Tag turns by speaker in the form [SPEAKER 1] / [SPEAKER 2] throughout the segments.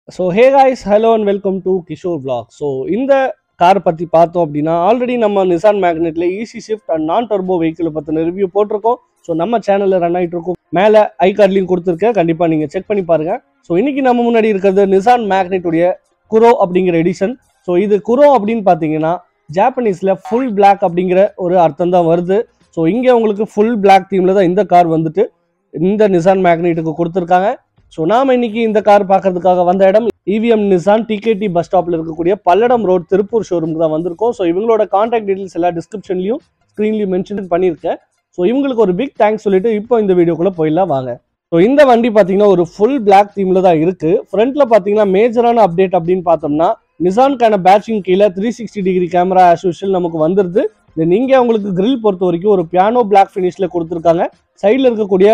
[SPEAKER 1] So hey guys, hello and welcome to Kishore Vlog. So இந்த car பற்றி பார்த்தோம் அப்படின்னா ஆல்ரெடி நம்ம நிசான் மேக்னெட்டில் ஈஸி ஷிஃப்ட் அண்ட் நான் டர்போ வெஹிக்கிள் பற்றின ரிவ்யூ போட்டிருக்கோம். ஸோ நம்ம சேனலில் ரன் ஆகிட்டு இருக்கும். மேலே ஐ கார்ட்லையும் கொடுத்துருக்கேன், கண்டிப்பாக நீங்கள் செக் பண்ணி பாருங்கள். ஸோ இன்னைக்கு நம்ம முன்னாடி இருக்கிறது நிசான் மேக்னெட்டுடைய குரோ அப்படிங்கிற எடிஷன். ஸோ இது குரோ அப்படின்னு பார்த்தீங்கன்னா ஜாப்பனீஸில் ஃபுல் பிளாக் அப்படிங்கிற ஒரு அர்த்தம் தான் வருது. ஸோ இங்கே உங்களுக்கு ஃபுல் பிளாக் தீமில் தான் இந்த கார் வந்துட்டு இந்த நிசான் மேக்னெட்டுக்கு கொடுத்துருக்காங்க. ஸோ நாம் இன்னைக்கு இந்த கார் பார்க்கறதுக்காக வந்த இடம் இவிஎம் நிசான் டிகேடி பஸ் ஸ்டாப்ல இருக்கக்கூடிய பல்லடம் ரோட் திருப்பூர் ஷோரூமுக்கு தான் வந்திருக்கோம். ஸோ இவங்களோட கான்டாக்ட் டீடைல்ஸ் எல்லாம் டிஸ்கிரிப்ஷன்லையும் ஸ்க்ரீன்லையும் மென்ஷன் பண்ணியிருக்கேன். ஸோ இவங்களுக்கு ஒரு பிக் தேங்க்ஸ் சொல்லிட்டு இப்போ இந்த வீடியோக்குள்ள போயிடலாம் வாங்க. ஸோ இந்த வண்டி பார்த்தீங்கன்னா ஒரு ஃபுல் பிளாக் தீம்ல தான் இருக்கு. ஃப்ரண்ட்ல பார்த்தீங்கன்னா மேஜரான அப்டேட் அப்படின்னு பார்த்தோம்னா நிசான்கான பேட்சிங் கீழே 360 டிகிரி கேமரா ஆஸ் யூஷுவல் நமக்கு வந்துருது. தென் இங்கே உங்களுக்கு கிரில் பொறுத்த வரைக்கும் ஒரு பியானோ பிளாக் ஃபினிஷ்ல கொடுத்துருக்காங்க. சைடில் இருக்கக்கூடிய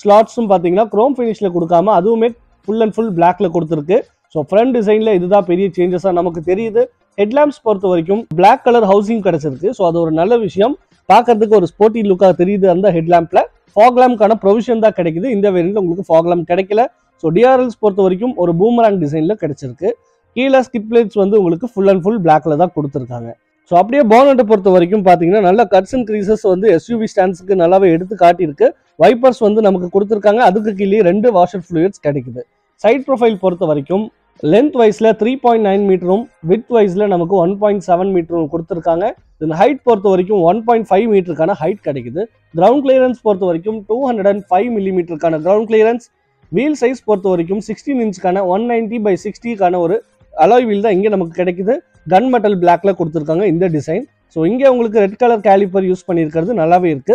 [SPEAKER 1] ஸ்லாட்ஸும் பார்த்தீங்கன்னா குரோம் ஃபினிஷ்ல கொடுக்காம அதுவுமே ஃபுல் அண்ட் ஃபுல் பிளாக்ல கொடுத்துருக்கு. ஸோ ஃப்ரண்ட் டிசைன்ல இதுதான் பெரிய சேஞ்சஸாக நமக்கு தெரியுது. ஹெட்லாம்ப்ஸ் பொறுத்த வரைக்கும் பிளாக் கலர் ஹவுசிங் கிடைச்சிருக்கு. ஸோ அது ஒரு நல்ல விஷயம், பார்க்கறதுக்கு ஒரு ஸ்போர்ட்டி லுக்காக தெரியுது. அந்த ஹெட்லாம்ப்ல ஃபாக் லேம்ப்கான ப்ரொவிஷன் தான் கிடைக்குது. இந்த வேரியன்ட்ல உங்களுக்கு ஃபாக் லேம்ப் கிடைக்கல. ஸோ டிஆர்எல்ஸ் பொறுத்த வரைக்கும் ஒரு பூமராங் டிசைன்ல கிடைச்சிருக்கு. கீழே ஸ்கிட் பிளேட்ஸ் வந்து உங்களுக்கு ஃபுல் அண்ட் ஃபுல் பிளாக்ல தான் கொடுத்துருக்காங்க. ஸோ அப்படியே போனட்டை பொறுத்த வரைக்கும் பார்த்தீங்கன்னா நல்ல கட்ஸ் அண்ட் க்ரீசஸ் வந்து எஸ்யூவி ஸ்டாண்ட்ஸுக்கு நல்லாவே எடுத்து காட்டியிருக்கு. வைப்பர்ஸ் வந்து நமக்கு கொடுத்துருக்காங்க. அதுக்கு கீழே 2 வாஷர் ஃப்ளூயிட்ஸ் கிடைக்குது. சைட் ப்ரொஃபைல் பொறுத்த வரைக்கும் லென்த் வைஸ்ல 3.9 மீட்டரும் வித் வைஸ்ல நமக்கு 1.7 மீட்டரும் கொடுத்துருக்காங்க. தென் ஹைட் பொறுத்த வரைக்கும் 1.5 மீட்டருக்கான ஹைட் கிடைக்குது. கிரவுண்ட் கிளியரன்ஸ் பொறுத்த வரைக்கும் 205 மில்லிமீட்டருக்கான கிரவுண்ட் கிளியரன்ஸ். வீல் சைஸ் பொறுத்த வரைக்கும் 16 இன்ச்சுக்கான 190/60 ஒரு அலாய் வீல் தான் இங்கே நமக்கு கிடைக்குது. கன் மெட்டல் பிளாக்ல கொடுத்துருக்காங்க இந்த டிசைன். ஸோ இங்கே உங்களுக்கு ரெட் கலர் கேலிப்பர் யூஸ் பண்ணியிருக்கிறது நல்லாவே இருக்கு.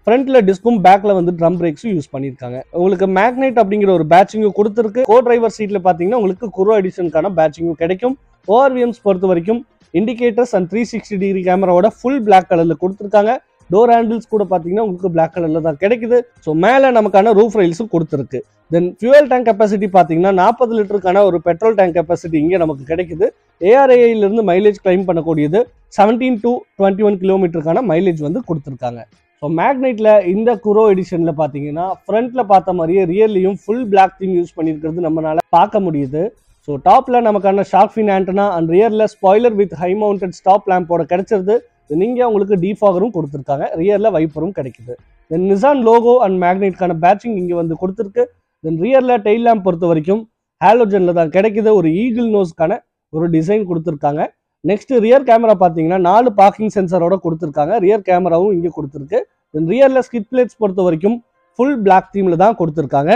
[SPEAKER 1] ஃப்ரண்ட்ல டிஸ்கும் பேக்ல வந்து ட்ரம் பிரேக்ஸும் யூஸ் பண்ணியிருக்காங்க. உங்களுக்கு மேக்னைட் அப்படிங்கிற ஒரு பேட்சிங்கும் கொடுத்துருக்கு. கோ டிரைவர் சீட்ல பார்த்தீங்கன்னா உங்களுக்கு குரோ எடிஷனுக்கான பேட்சிங்கும் கிடைக்கும். ஓஆர்விஎம்ஸ் பொறுத்த வரைக்கும் இண்டிகேட்டர்ஸ் அண்ட் 360 டிகிரி கேமராவோட ஃபுல் பிளாக் கலர்ல கொடுத்துருக்காங்க. டோர் ஹேண்டில்ஸ் கூட பார்த்தீங்கன்னா உங்களுக்கு பிளாக் கலர்ல தான் கிடைக்குது. ஸோ மேலே நமக்கான ரூஃப் ரெயில்ஸும் கொடுத்துருக்கு. தென் ஃபியூயல் டேங்க் கெப்பாசிட்டி பார்த்தீங்கன்னா 40 லிட்டருக்கான ஒரு பெட்ரோல் டேங்க் கெப்பாசிட்டி இங்கே நமக்கு கிடைக்குது. ஏஆர்ஐயிலிருந்து மைலேஜ் கிளைம் பண்ணக்கூடியது 17 to 21 கிலோமீட்டருக்கான மைலேஜ் வந்து கொடுத்துருக்காங்க. ஸோ மேக்னைட்ல இந்த குரோ எடிஷன்ல பார்த்தீங்கன்னா ஃப்ரண்ட்ல பார்த்த மாதிரியே ரியர்லையும் ஃபுல் பிளாக் தீம் யூஸ் பண்ணியிருக்கிறது நம்மளால பார்க்க முடியுது. ஸோ டாப்ல நமக்கான ஷார்க் ஃபின் ஆண்டனா அண்ட் ரியர்ல spoiler with high mounted stop லேம்போட கிடைச்சிருது. நீங்க உங்களுக்கு டீஃபாகரும் கொடுத்துருக்காங்க. ரியர்ல வைப்பரும் கிடைக்குது. தென் நிசான் லோகோ அண்ட் மேக்னைட்கான பேட்சிங் இங்க வந்து கொடுத்துருக்கு. தென் ரியர்ல டெயில் லேம்ப் பொறுத்த வரைக்கும் ஹாலோஜன்ல தான் கிடைக்குது. ஒரு ஈகிள் நோஸ்க்கான ஒரு டிசைன் கொடுத்துருக்காங்க. நெக்ஸ்ட் ரியர் கேமரா பார்த்தீங்கன்னா 4 பார்க்கிங் சென்சரோட கொடுத்துருக்காங்க. ரியர் கேமராவும் இங்கே கொடுத்துருக்கு. தென் ரியர்ல ஸ்கிட் பிளேட்ஸ் பொறுத்த வரைக்கும் ஃபுல் பிளாக் தீம்ல தான் கொடுத்துருக்காங்க.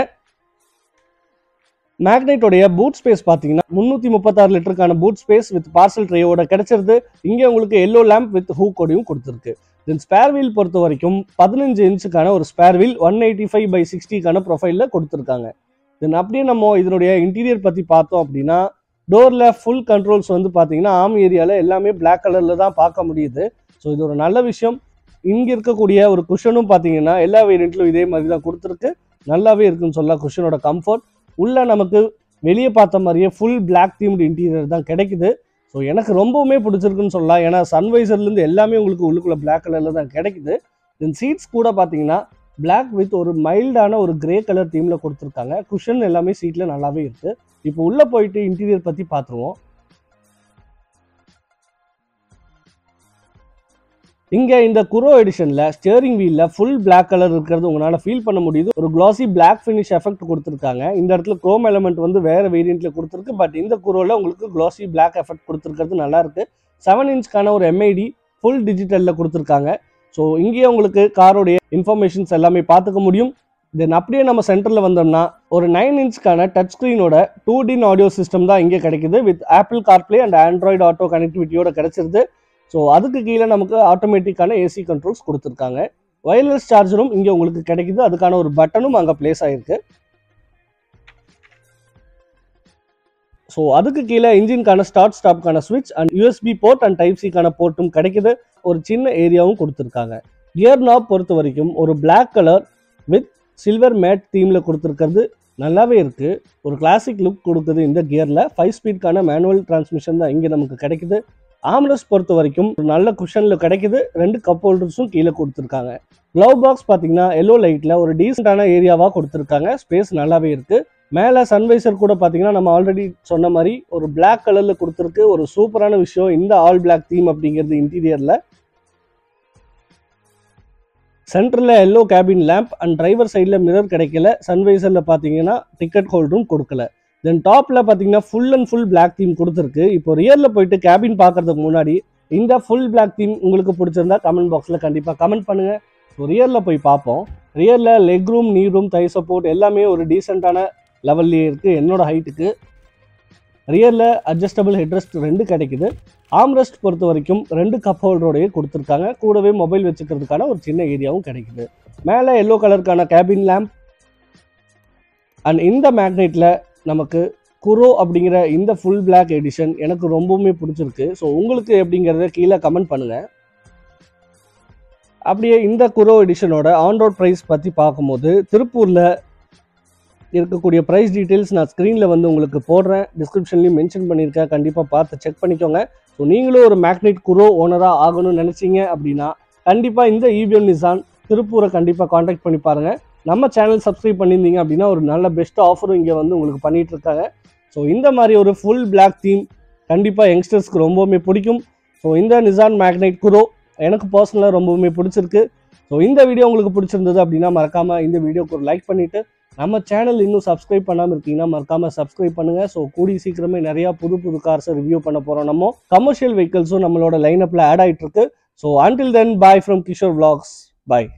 [SPEAKER 1] மேக்னைட்டோடைய பூட் ஸ்பேஸ் பார்த்தீங்கன்னா 336 லிட்டருக்கான பூட் ஸ்பேஸ் வித் பார்சல் ட்ரேயோட கிடைச்சிருது. இங்கே உங்களுக்கு எல்லோ லேம்ப் வித் ஹூக்கோடையும் கொடுத்துருக்கு. தென் ஸ்பேர் வீல் பொறுத்த வரைக்கும் 15 இன்ச்சுக்கான ஒரு ஸ்பேர் வீல் 185/60 ப்ரொஃபைல்ல கொடுத்துருக்காங்க. தென் அப்படியே நம்ம இதனுடைய இன்டீரியர் பற்றி பார்த்தோம் அப்படின்னா டோர்ல ஃபுல் கண்ட்ரோல்ஸ் வந்து பார்த்தீங்கன்னா ஆம் ஏரியாவில் எல்லாமே பிளாக் கலர்ல தான் பார்க்க முடியுது. ஸோ இது ஒரு நல்ல விஷயம். இங்கே இருக்கக்கூடிய ஒரு குஷனும் பார்த்தீங்கன்னா எல்லா வேரியண்ட்லும் இதே மாதிரி தான் கொடுத்துருக்கு. நல்லாவே இருக்குன்னு சொல்லலாம் குஷனோட கம்ஃபர்ட். உள்ள நமக்கு வெளியே பார்த்த மாதிரியே ஃபுல் பிளாக் தீம்டு இன்டீரியர் தான் கிடைக்குது. ஸோ எனக்கு ரொம்பவுமே பிடிச்சிருக்குன்னு சொல்லலாம். ஏன்னா சன்வைசர்லேருந்து எல்லாமே உங்களுக்கு உள்ளுக்குள்ள பிளாக் கலரில் தான் கிடைக்குது. தென் சீட்ஸ் கூட பார்த்தீங்கன்னா பிளாக் வித் ஒரு மைல்டான ஒரு கிரே கலர் தீம்ல கொடுத்துருக்காங்க. குஷன் எல்லாமே சீட்ல நல்லாவே இருக்கு. இப்போ உள்ள போயிட்டு இன்டீரியர் பத்தி பார்த்துருவோம். இங்க இந்த குரோ எடிஷன்ல ஸ்டியரிங் வீல்ல ஃபுல் பிளாக் கலர் இருக்கிறது உங்களால ஃபீல் பண்ண முடியுது. ஒரு கிளாசி பிளாக் ஃபினிஷ் எஃபெக்ட் கொடுத்துருக்காங்க. இந்த இடத்துல குரோம் எலமெண்ட் வந்து வேற வேரியன்ட்ல கொடுத்துருக்கு. பட் இந்த குரோல உங்களுக்கு கிளாசி பிளாக் எஃபெக்ட் கொடுத்துருக்கிறது நல்லா இருக்கு. 7 இன்ச்க்கான ஒரு எம்ஐடி ஃபுல் டிஜிட்டல்ல கொடுத்துருக்காங்க. ஸோ இங்கேயே உங்களுக்கு காரோடைய இன்ஃபர்மேஷன்ஸ் எல்லாமே பார்த்துக்க முடியும். தென் அப்படியே நம்ம சென்டர்ல வந்தோம்னா ஒரு 9 இன்ச்க்கான டச் ஸ்கிரீனோட 2D ஆடியோ சிஸ்டம் தான் இங்கே கிடைக்குது. With Apple CarPlay and Android auto கனெக்டிவிட்டியோட கிடைச்சிருது. ஸோ அதுக்கு கீழே நமக்கு ஆட்டோமேட்டிக்கான ஏசி கண்ட்ரோல்ஸ் கொடுத்துருக்காங்க. வயர்லெஸ் சார்ஜரும் இங்கே உங்களுக்கு கிடைக்குது. அதுக்கான ஒரு பட்டனும் அங்கே பிளேஸ் ஆயிருக்கு. ஸோ அதுக்கு கீழே இன்ஜின்கான ஸ்டார்ட் ஸ்டாப்கான ஸ்விட்ச் and USB port and type சிக்கான போர்ட்டும் கிடைக்குது. ஒரு சின்ன ஏரியாவும் கொடுத்துருக்காங்க. கியர் நாப் பொறுத்த வரைக்கும் ஒரு black colour with silver matte தீம்ல கொடுத்துருக்கிறது நல்லாவே இருக்கு. ஒரு கிளாசிக் லுக் கொடுக்குது. இந்த கியர்ல 5 ஸ்பீட்கான மேனுவல் டிரான்ஸ்மிஷன் தான் இங்கே நமக்கு கிடைக்குது. ஆம்ரெஸ்ட் பொறுத்த வரைக்கும் ஒரு நல்ல குஷன்ல கிடைக்குது. 2 கப் ஹோல்டர்ஸும் கீழே கொடுத்துருக்காங்க. க்ளவ் பாக்ஸ் பார்த்தீங்கன்னா எல்லோ லைட்ல ஒரு டீசென்டான ஏரியாவா கொடுத்துருக்காங்க. ஸ்பேஸ் நல்லாவே இருக்கு. மேலே சன்வைசர் கூட பார்த்தீங்கன்னா நம்ம ஆல்ரெடி சொன்ன மாதிரி ஒரு பிளாக் கலரில் கொடுத்துருக்கு. ஒரு சூப்பரான விஷயம் இந்த ஆல் பிளாக் தீம் அப்படிங்கிறது இன்டீரியரில். சென்டரில் yellow cabin lamp and driver சைடில் மிரர் கிடைக்கல. சன்வைசரில் பார்த்தீங்கன்னா டிக்கெட் ஹோல்டரும் கொடுக்கல. தென் டாப்பில் பார்த்தீங்கன்னா full and full black theme கொடுத்துருக்கு. இப்போ ரியரில் போயிட்டு கேபின் பார்க்கறதுக்கு முன்னாடி இந்த ஃபுல் பிளாக் தீம் உங்களுக்கு பிடிச்சிருந்தா கமெண்ட் பாக்ஸில் கண்டிப்பாக கமெண்ட் பண்ணுங்கள். ஸோ ரியரில் போய் பார்ப்போம். ரியரில் லெக் ரூம், நீ ரூம், தை சப்போர்ட் எல்லாமே ஒரு டீசெண்டான லெவல்லே இருக்குது என்னோட ஹைட்டுக்கு. ரியரில் அட்ஜஸ்டபிள் ஹெட்ரெஸ்ட் 2 கிடைக்குது. ஆம்ரெஸ்ட் பொறுத்த வரைக்கும் 2 கப் ஹோல்டரோடையே கொடுத்துருக்காங்க. கூடவே மொபைல் வச்சுக்கிறதுக்கான ஒரு சின்ன ஏரியாவும் கிடைக்குது. மேலே எல்லோ கலருக்கான கேபின் லேம்ப் அண்ட் இந்த மேக்னெட்டில் நமக்கு குரோ அப்படிங்கிற இந்த ஃபுல் பிளாக் எடிஷன் எனக்கு ரொம்பவுமே பிடிச்சிருக்கு. ஸோ உங்களுக்கு எப்படிங்கிறத கீழே கமெண்ட் பண்ணுங்கள். அப்படியே இந்த குரோ எடிஷனோட ஆன் ரோட் ப்ரைஸ் பற்றி பார்க்கும்போது திருப்பூரில் இருக்கக்கூடிய ப்ரைஸ் டீட்டெயில்ஸ் நான் ஸ்க்ரீனில் வந்து உங்களுக்கு போடுறேன், டிஸ்கிரிப்ஷன்லையும் மென்ஷன் பண்ணியிருக்கேன். கண்டிப்பாக பார்த்து செக் பண்ணிக்கோங்க. ஸோ நீங்களும் ஒரு மேக்னெட் குரோ ஓனராக ஆகணும்னு நினச்சிங்க அப்படின்னா கண்டிப்பாக இந்த ஈவிஎம் நிசான் திருப்பூரை கண்டிப்பாக காண்டாக்ட் பண்ணி பாருங்கள். நம்ம சேனல் சப்ஸ்கிரைப் பண்ணியிருந்தீங்க அப்படின்னா ஒரு நல்ல பெஸ்ட் ஆஃபரும் இங்கே வந்து உங்களுக்கு பண்ணிகிட்டு இருக்காங்க. ஸோ இந்த மாதிரி ஒரு ஃபுல் பிளாக் தீம் கண்டிப்பாக யங்ஸ்டர்ஸ்க்கு ரொம்பவுமே பிடிக்கும். ஸோ இந்த நிசான் மேக்னெட் குரோ எனக்கு பர்சனலாக ரொம்பவுமே பிடிச்சிருக்கு. ஸோ இந்த வீடியோ உங்களுக்கு பிடிச்சிருந்தது அப்படின்னா மறக்காமல் இந்த வீடியோக்கு ஒரு லைக் பண்ணிவிட்டு நம்ம சேனல் இன்னும் சப்ஸ்கிரைப் பண்ணாமல் இருக்கீங்கன்னா மறக்காமல் சப்ஸ்கிரைப் பண்ணுங்கள். ஸோ கூடி சீக்கிரமே நிறையா புது கார்ஸை ரிவ்யூ பண்ண போகிறோம். நம்ம கமர்ஷியல் வெஹிக்கிள்ஸும் நம்மளோட லைனப்பில் ஆட் ஆகிட்டு இருக்கு. So until then, bye from Kishore Vlogs. Bye.